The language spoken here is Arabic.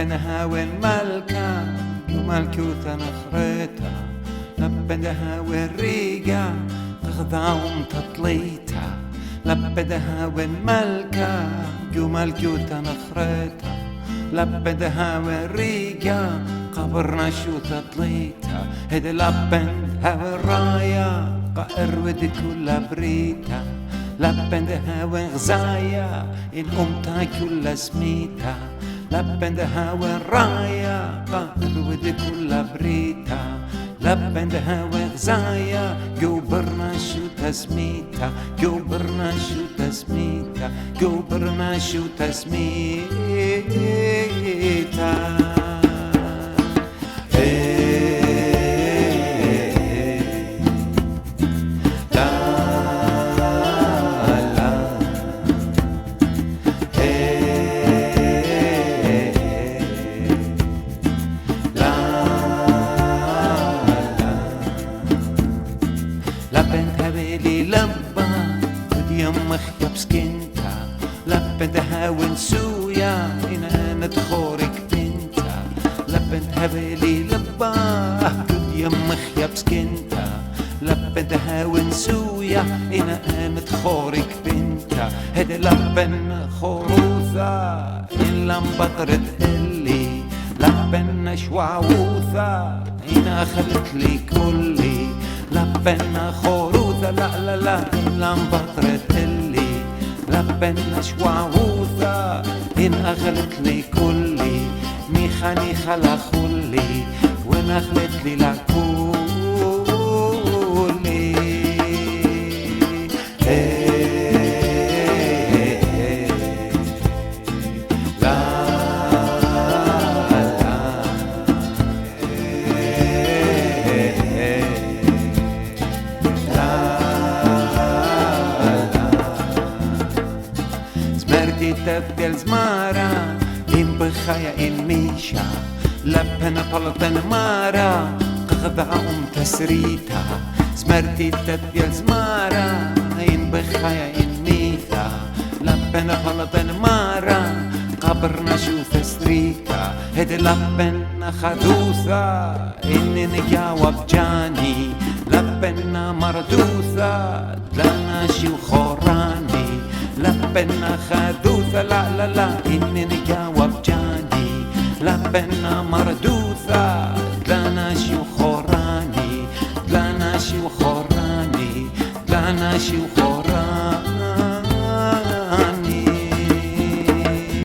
لبنها والملكة وملكوتها نخرتها لبدها والريقة تغضاهم تطليتها لبدها والملكة وملكوتها نخرتها لبدها والريقة قبرنا شو تطليتها هد لبندها والراية قائر ودي كل بريتها لبندها وغزايا إن أمتها كل سميتها لبندها والراية قائر ودي كل بريتها لبندها وغزايا جوبرنا شو تسميتها جوبرنا شو تسميتها جوبرنا شو تسميتها لبنتها بيلي لبا ودي يمخ يبسكنتا لبنتها ونسويا إن أنا تخورك بنتا لبنتها بيلي لبا ودي يمخ يبسكنتا لبنتها ونسويا إن أنا تخورك بنتا هدي لبن خروثة إن لم بطرت إلي لبن شواوثة إن أخلت لي كلي لبنا خروثة لا إلا انبطرت اللي لبنا شواوثة إن أغلت لي كلي نيخاني خلا خلي وإن أغلت لي لكولي تبدل زمارة إن بخايا إن ميشا لبنا بلطن مارا قخضع تسريتا سمرتي تبدل زمارة إن بخايا إن ميتا لبنا بلطن مارا قبرنا شو تسريتا هدي لبنا خدوثة إن نجاوب جاني لبنا مردوثة لنا شو خوراني لبنا خدوثة لا إني نجاوب جاني لبنا مردوثة لنا شو خوراني لنا شو خوراني لنا شو خوراني